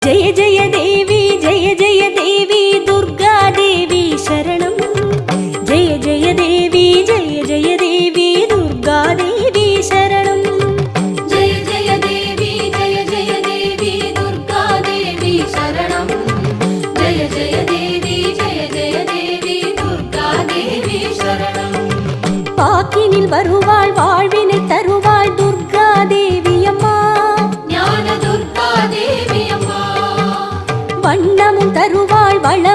जय जय देवी दुर्गा देवी शरणं जय जय देवी दुर्गा देवी शरणं जय जय देवी दुर्गा देवी शरणं जय जय देवी दुर्गा देवी शरणं पाकिनिल வருவாள் வாழ்வினை தருவாள் दुर्गा देवी अम्मा ஞான दुर्गा देवी अम्मा வண்ணமும் தருவாள் வள